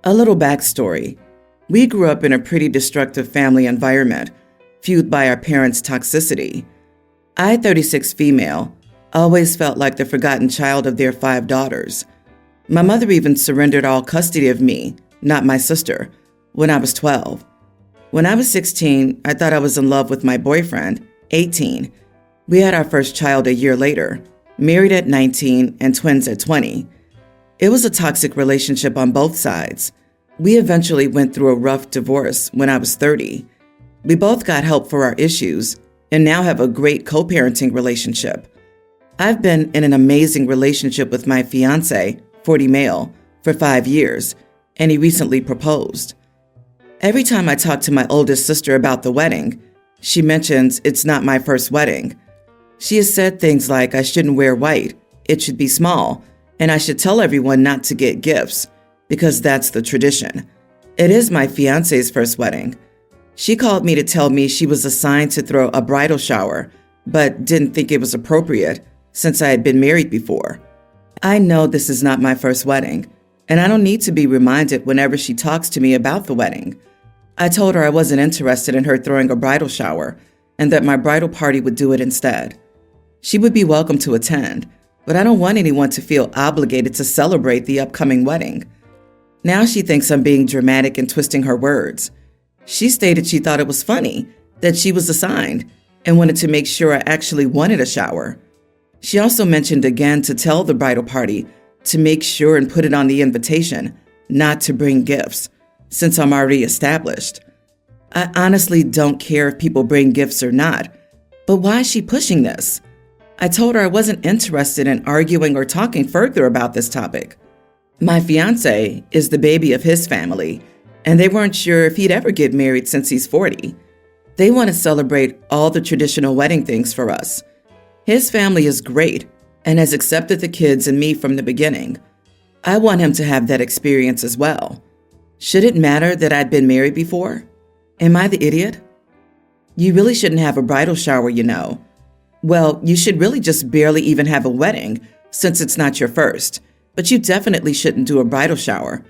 A little backstory. We grew up in a pretty destructive family environment, fueled by our parents' toxicity. I, 36 female, always felt like the forgotten child of their 5 daughters. My mother even surrendered all custody of me, not my sister, when I was 12. When I was 16, I thought I was in love with my boyfriend, 18. We had our first child a year later, married at 19 and twins at 20. It was a toxic relationship on both sides. We eventually went through a rough divorce when I was 30. We both got help for our issues and now have a great co-parenting relationship. I've been in an amazing relationship with my fiancé, 40 male, for 5 years, and he recently proposed. Every time I talk to my oldest sister about the wedding, she mentions it's not my first wedding. She has said things like I shouldn't wear white, it should be small, and I should tell everyone not to get gifts, because that's the tradition. It is my fiancé's first wedding. She called me to tell me she was assigned to throw a bridal shower, but didn't think it was appropriate since I had been married before. I know this is not my first wedding, and I don't need to be reminded whenever she talks to me about the wedding. I told her I wasn't interested in her throwing a bridal shower and that my bridal party would do it instead. She would be welcome to attend, but I don't want anyone to feel obligated to celebrate the upcoming wedding. Now she thinks I'm being dramatic and twisting her words. She stated she thought it was funny that she was assigned and wanted to make sure I actually wanted a shower. She also mentioned again to tell the bridal party to make sure and put it on the invitation not to bring gifts, since I'm already established. I honestly don't care if people bring gifts or not, but why is she pushing this? I told her I wasn't interested in arguing or talking further about this topic. My fiancé is the baby of his family, and they weren't sure if he'd ever get married since he's 40. They want to celebrate all the traditional wedding things for us. His family is great and has accepted the kids and me from the beginning. I want him to have that experience as well. Should it matter that I'd been married before? Am I the idiot? You really shouldn't have a bridal shower, you know. Well, you should really just barely even have a wedding since it's not your first, but you definitely shouldn't do a bridal shower.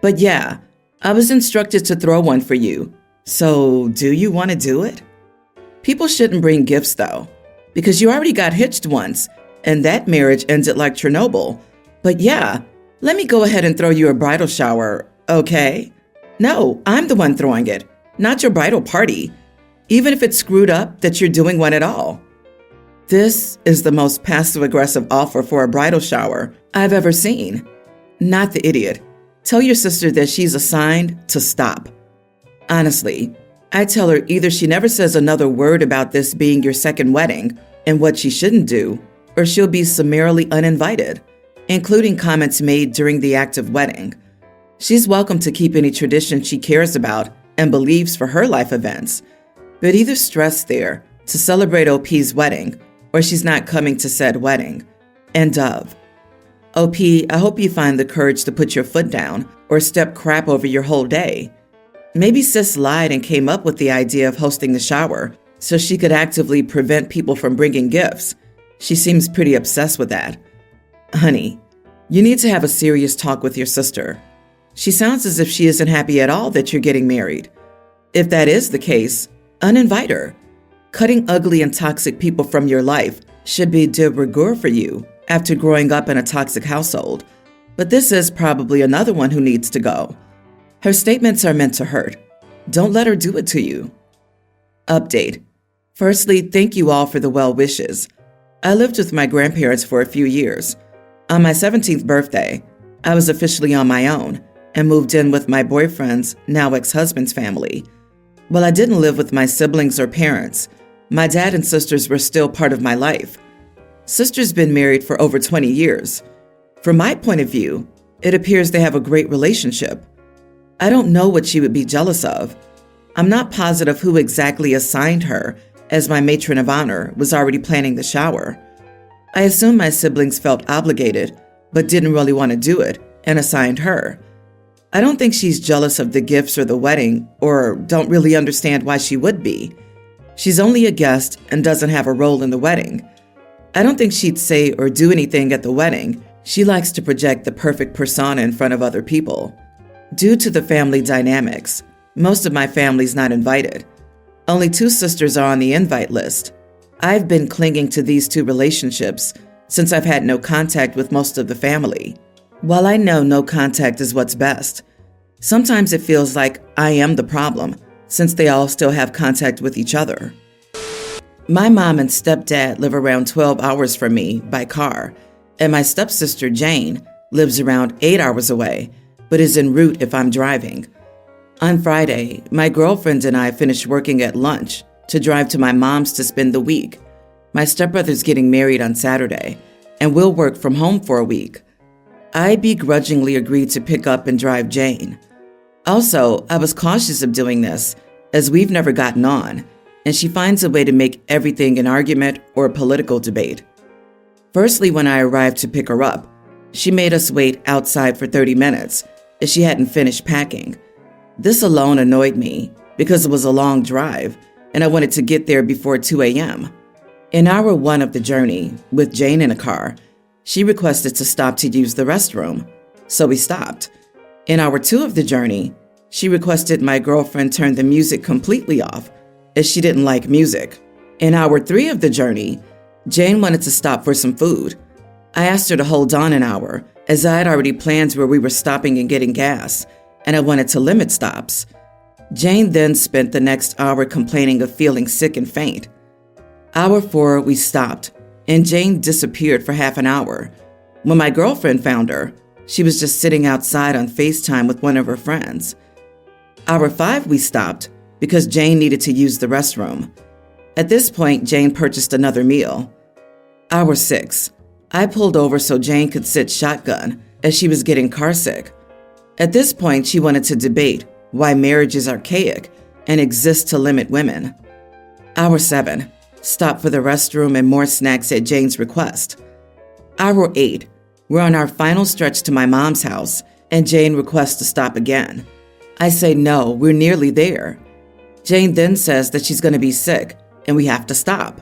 But yeah, I was instructed to throw one for you. So do you want to do it? People shouldn't bring gifts though, because you already got hitched once and that marriage ended like Chernobyl. But yeah, let me go ahead and throw you a bridal shower, okay? No, I'm the one throwing it, not your bridal party, even if it's screwed up that you're doing one at all. This is the most passive-aggressive offer for a bridal shower I've ever seen. Not the idiot. Tell your sister that she's assigned to stop. Honestly, I tell her either she never says another word about this being your second wedding and what she shouldn't do, or she'll be summarily uninvited, including comments made during the act of wedding. She's welcome to keep any tradition she cares about and believes for her life events, but either stress there to celebrate OP's wedding or she's not coming to said wedding. End of. OP, I hope you find the courage to put your foot down or step crap over your whole day. Maybe sis lied and came up with the idea of hosting the shower so she could actively prevent people from bringing gifts. She seems pretty obsessed with that. Honey, you need to have a serious talk with your sister. She sounds as if she isn't happy at all that you're getting married. If that is the case, uninvite her. Cutting ugly and toxic people from your life should be de rigueur for you after growing up in a toxic household, but this is probably another one who needs to go. Her statements are meant to hurt. Don't let her do it to you. Update. Firstly, thank you all for the well wishes. I lived with my grandparents for a few years. On my 17th birthday, I was officially on my own and moved in with my boyfriend's, now ex-husband's family. While I didn't live with my siblings or parents, my dad and sisters were still part of my life. Sister's been married for over 20 years. From my point of view, it appears they have a great relationship. I don't know what she would be jealous of. I'm not positive who exactly assigned her, as my matron of honor was already planning the shower. I assume my siblings felt obligated, but didn't really want to do it, and assigned her. I don't think she's jealous of the gifts or the wedding, or don't really understand why she would be. She's only a guest and doesn't have a role in the wedding. I don't think she'd say or do anything at the wedding. She likes to project the perfect persona in front of other people. Due to the family dynamics, most of my family's not invited. Only 2 sisters are on the invite list. I've been clinging to these 2 relationships since I've had no contact with most of the family. While I know no contact is what's best, sometimes it feels like I am the problem since they all still have contact with each other. My mom and stepdad live around 12 hours from me by car, and my stepsister Jane lives around 8 hours away, but is en route if I'm driving. On Friday, my girlfriend and I finished working at lunch to drive to my mom's to spend the week. My stepbrother's getting married on Saturday, and we'll work from home for a week. I begrudgingly agreed to pick up and drive Jane. Also, I was cautious of doing this, as we've never gotten on, and she finds a way to make everything an argument or a political debate. Firstly, when I arrived to pick her up, she made us wait outside for 30 minutes, as she hadn't finished packing. This alone annoyed me, because it was a long drive, and I wanted to get there before 2 a.m. In hour 1 of the journey, with Jane in a car, she requested to stop to use the restroom, so we stopped. In hour 2 of the journey, she requested my girlfriend turn the music completely off, as she didn't like music. In hour 3 of the journey, Jane wanted to stop for some food. I asked her to hold on an hour, as I had already planned where we were stopping and getting gas, and I wanted to limit stops. Jane then spent the next hour complaining of feeling sick and faint. Hour 4, we stopped, and Jane disappeared for half an hour. When my girlfriend found her, she was just sitting outside on FaceTime with one of her friends. Hour 5, we stopped because Jane needed to use the restroom. At this point, Jane purchased another meal. Hour 6, I pulled over so Jane could sit shotgun as she was getting carsick. At this point, she wanted to debate why marriage is archaic and exists to limit women. Hour 7, stop for the restroom and more snacks at Jane's request. Hour 8, we're on our final stretch to my mom's house, and Jane requests to stop again. I say no, we're nearly there. Jane then says that she's going to be sick, and we have to stop.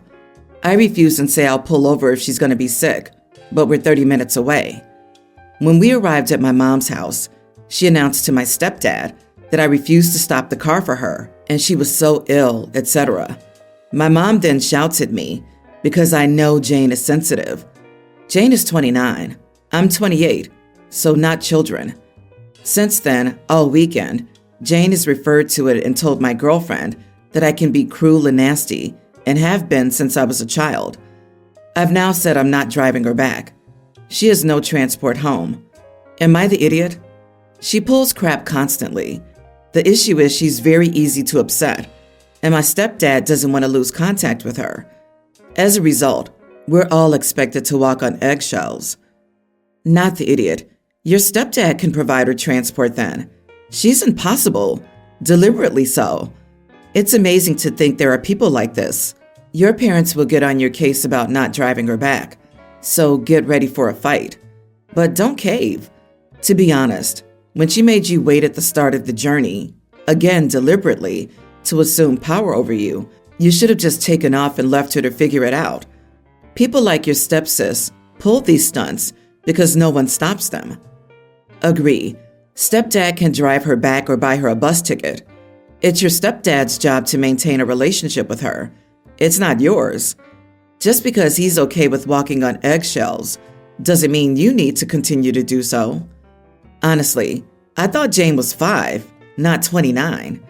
I refuse and say I'll pull over if she's going to be sick, but we're 30 minutes away. When we arrived at my mom's house, she announced to my stepdad that I refused to stop the car for her, and she was so ill, etc. My mom then shouts at me because I know Jane is sensitive. Jane is 29. I'm 28, so not children. Since then, all weekend, Jane has referred to it and told my girlfriend that I can be cruel and nasty and have been since I was a child. I've now said I'm not driving her back. She has no transport home. Am I the idiot? She pulls crap constantly. The issue is she's very easy to upset, and my stepdad doesn't want to lose contact with her. As a result, we're all expected to walk on eggshells. Not the idiot. Your stepdad can provide her transport then. She's impossible, deliberately so. It's amazing to think there are people like this. Your parents will get on your case about not driving her back, so get ready for a fight. But don't cave. To be honest, when she made you wait at the start of the journey, again deliberately, to assume power over you, you should have just taken off and left her to figure it out. People like your stepsis pull these stunts because no one stops them. Agree. Stepdad can drive her back or buy her a bus ticket. It's your stepdad's job to maintain a relationship with her. It's not yours. Just because he's okay with walking on eggshells doesn't mean you need to continue to do so. Honestly, I thought Jane was 5, not 29.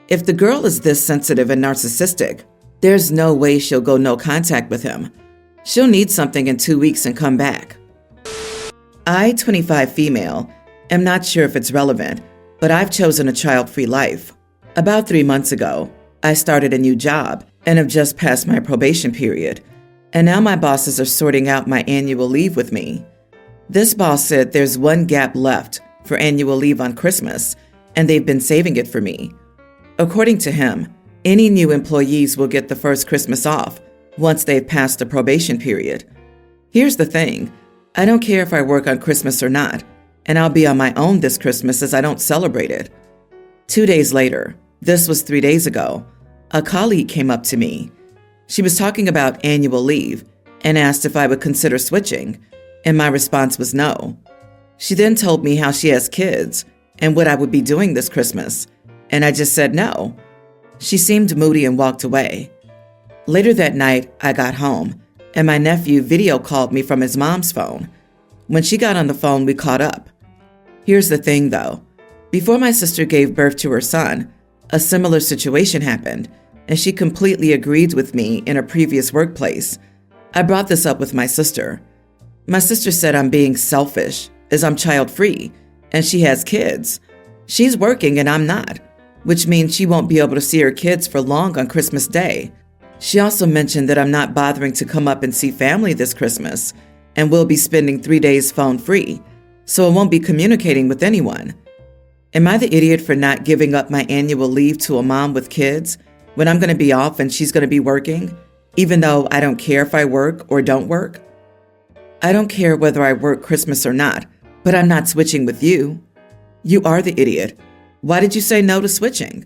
If the girl is this sensitive and narcissistic, there's no way she'll go no contact with him. She'll need something in 2 weeks and come back. I, 25 female, am not sure if it's relevant, but I've chosen a child-free life. About 3 months ago, I started a new job and have just passed my probation period, and now my bosses are sorting out my annual leave with me. This boss said there's one gap left for annual leave on Christmas, and they've been saving it for me. According to him, any new employees will get the first Christmas off once they've passed the probation period. Here's the thing, I don't care if I work on Christmas or not, and I'll be on my own this Christmas as I don't celebrate it. 2 days later, this was 3 days ago, a colleague came up to me. She was talking about annual leave and asked if I would consider switching, and my response was no. She then told me how she has kids and what I would be doing this Christmas, and I just said no. She seemed moody and walked away. Later that night, I got home, and my nephew video called me from his mom's phone. When she got on the phone, we caught up. Here's the thing, though. Before my sister gave birth to her son, a similar situation happened, and she completely agreed with me in a previous workplace. I brought this up with my sister. My sister said I'm being selfish, as I'm child-free, and she has kids. She's working and I'm not, which means she won't be able to see her kids for long on Christmas Day. She also mentioned that I'm not bothering to come up and see family this Christmas, and we'll be spending 3 days phone-free, so I won't be communicating with anyone. Am I the idiot for not giving up my annual leave to a mom with kids when I'm going to be off and she's going to be working, even though I don't care if I work or don't work? I don't care whether I work Christmas or not, but I'm not switching with you. You are the idiot. Why did you say no to switching?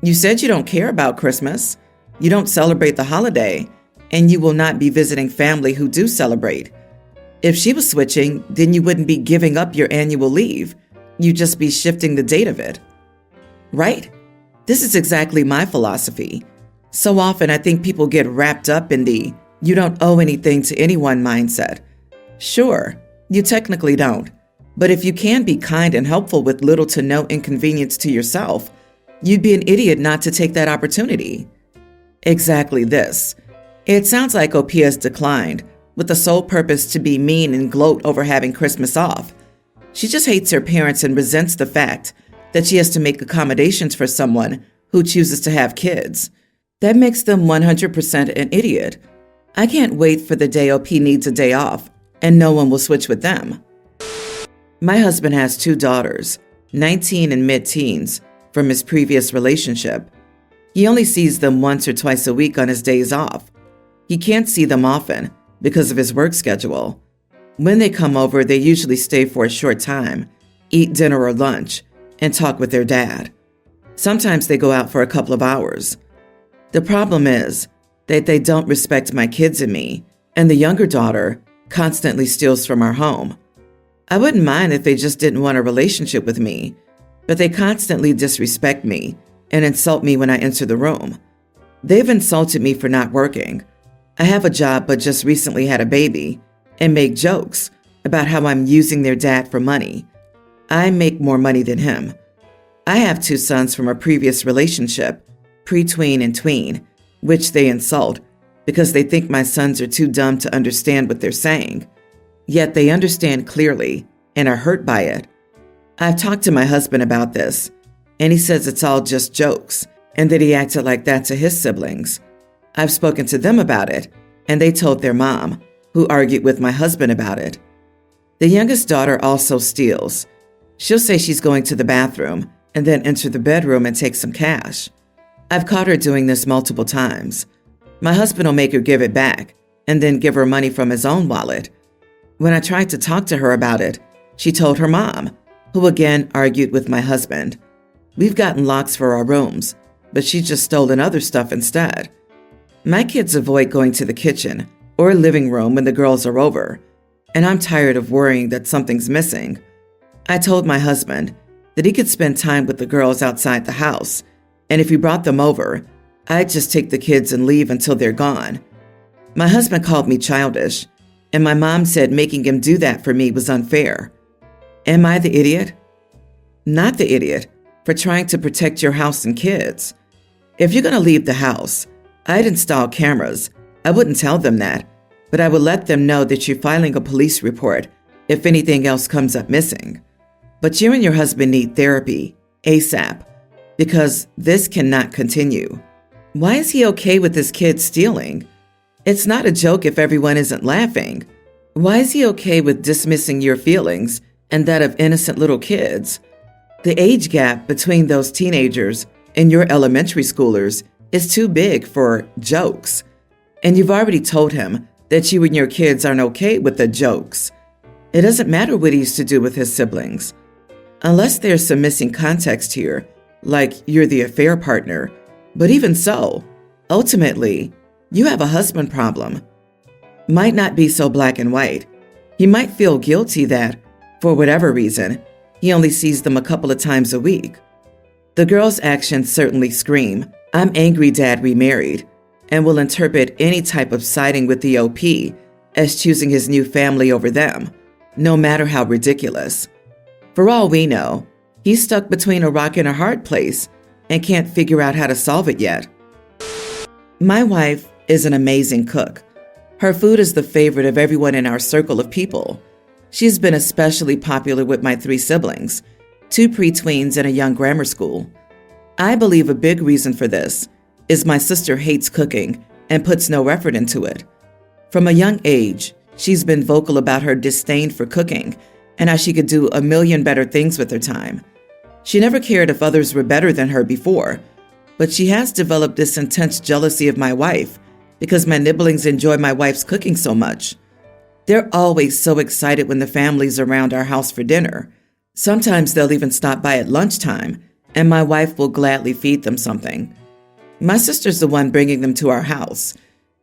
You said you don't care about Christmas. You don't celebrate the holiday, and you will not be visiting family who do celebrate. If she was switching, then you wouldn't be giving up your annual leave. You'd just be shifting the date of it. Right? This is exactly my philosophy. So often I think people get wrapped up in the you don't owe anything to anyone mindset. Sure, you technically don't. But if you can be kind and helpful with little to no inconvenience to yourself, you'd be an idiot not to take that opportunity. Exactly this. It sounds like OP has declined, with the sole purpose to be mean and gloat over having Christmas off. She just hates her parents and resents the fact that she has to make accommodations for someone who chooses to have kids. That makes them 100% an idiot. I can't wait for the day OP needs a day off, and no one will switch with them. My husband has 2 daughters, 19 and mid-teens, from his previous relationship. He only sees them once or twice a week on his days off. He can't see them often because of his work schedule. When they come over, they usually stay for a short time, eat dinner or lunch, and talk with their dad. Sometimes they go out for a couple of hours. The problem is that they don't respect my kids and me, and the younger daughter constantly steals from our home. I wouldn't mind if they just didn't want a relationship with me, but they constantly disrespect me and insult me when I enter the room. They've insulted me for not working. I have a job but just recently had a baby, and make jokes about how I'm using their dad for money. I make more money than him. I have 2 sons from a previous relationship, pre-tween and tween, which they insult because they think my sons are too dumb to understand what they're saying. Yet they understand clearly and are hurt by it. I've talked to my husband about this, and he says it's all just jokes and that he acted like that to his siblings. I've spoken to them about it, and they told their mom, who argued with my husband about it. The youngest daughter also steals. She'll say she's going to the bathroom and then enter the bedroom and take some cash. I've caught her doing this multiple times. My husband will make her give it back and then give her money from his own wallet. When I tried to talk to her about it, she told her mom, who again argued with my husband. We've gotten locks for our rooms, but she's just stolen other stuff instead. My kids avoid going to the kitchen or living room when the girls are over, and I'm tired of worrying that something's missing. I told my husband that he could spend time with the girls outside the house, and if he brought them over, I'd just take the kids and leave until they're gone. My husband called me childish, and my mom said making him do that for me was unfair. Am I the idiot? Not the idiot for trying to protect your house and kids. If you're going to leave the house, I'd install cameras. I wouldn't tell them that, but I would let them know that you're filing a police report if anything else comes up missing. But you and your husband need therapy, ASAP, because this cannot continue. Why is he okay with his kids stealing? It's not a joke if everyone isn't laughing. Why is he okay with dismissing your feelings and that of innocent little kids? The age gap between those teenagers and your elementary schoolers is too big for jokes. And you've already told him that you and your kids aren't okay with the jokes. It doesn't matter what he used to do with his siblings. Unless there's some missing context here, like you're the affair partner. But even so, ultimately, you have a husband problem. Might not be so black and white. He might feel guilty that, for whatever reason, He only sees them a couple of times a week. The girl's actions certainly scream, "I'm angry Dad remarried," and will interpret any type of siding with the OP as choosing his new family over them, no matter how ridiculous. For all we know, he's stuck between a rock and a hard place and can't figure out how to solve it yet. My wife is an amazing cook. Her food is the favorite of everyone in our circle of people. She's been especially popular with my 3 siblings, 2 pre-tweens and a young grammar school. I believe a big reason for this is my sister hates cooking and puts no effort into it. From a young age, she's been vocal about her disdain for cooking and how she could do a million better things with her time. She never cared if others were better than her before, but she has developed this intense jealousy of my wife because my nibblings enjoy my wife's cooking so much. They're always so excited when the family's around our house for dinner. Sometimes they'll even stop by at lunchtime, and my wife will gladly feed them something. My sister's the one bringing them to our house,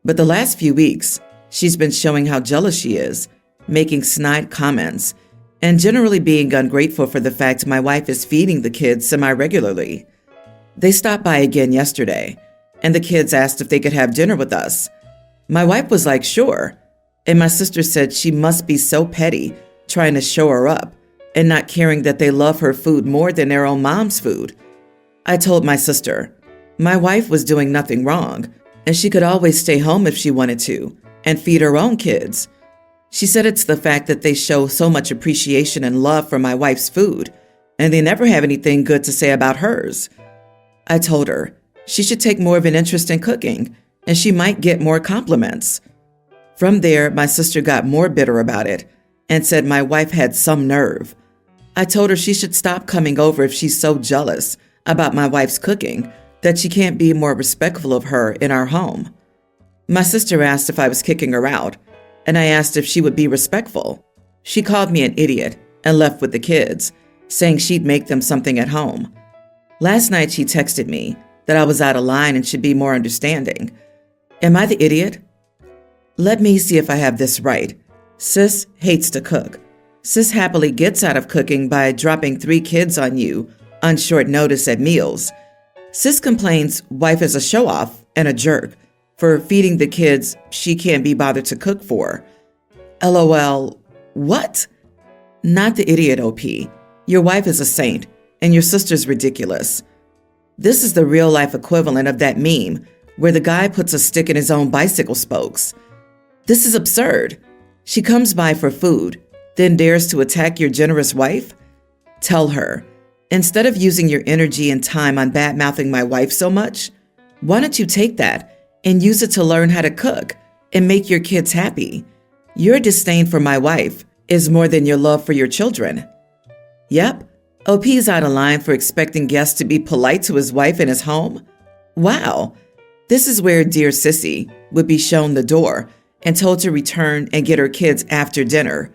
but the last few weeks, she's been showing how jealous she is, making snide comments, and generally being ungrateful for the fact my wife is feeding the kids semi-regularly. They stopped by again yesterday, and the kids asked if they could have dinner with us. My wife was like, sure, and my sister said she must be so petty trying to show her up and not caring that they love her food more than their own mom's food. I told my sister, my wife was doing nothing wrong, and she could always stay home if she wanted to and feed her own kids. She said it's the fact that they show so much appreciation and love for my wife's food, and they never have anything good to say about hers. I told her she should take more of an interest in cooking, and she might get more compliments. From there, my sister got more bitter about it and said my wife had some nerve. I told her she should stop coming over if she's so jealous about my wife's cooking that she can't be more respectful of her in our home. My sister asked if I was kicking her out, and I asked if she would be respectful. She called me an idiot and left with the kids, saying she'd make them something at home. Last night she texted me that I was out of line and should be more understanding. Am I the idiot? Let me see if I have this right. Sis hates to cook. Sis happily gets out of cooking by dropping 3 kids on you on short notice at meals. Sis complains wife is a show-off and a jerk for feeding the kids she can't be bothered to cook for. LOL, what? Not the idiot, OP. Your wife is a saint, and your sister's ridiculous. This is the real-life equivalent of that meme where the guy puts a stick in his own bicycle spokes. This is absurd. She comes by for food, then dares to attack your generous wife? Tell her, instead of using your energy and time on bad-mouthing my wife so much, why don't you take that and use it to learn how to cook and make your kids happy? Your disdain for my wife is more than your love for your children. Yep, OP's out of line for expecting guests to be polite to his wife in his home. Wow, this is where dear Sissy would be shown the door and told to return and get her kids after dinner.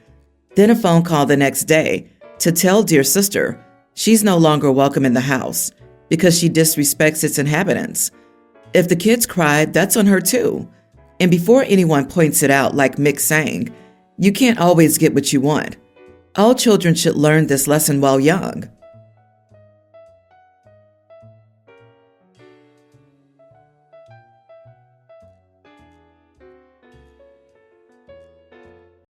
Then a phone call the next day to tell dear sister she's no longer welcome in the house because she disrespects its inhabitants. If the kids cried, that's on her too. And before anyone points it out, like Mick sang, you can't always get what you want. All children should learn this lesson while young.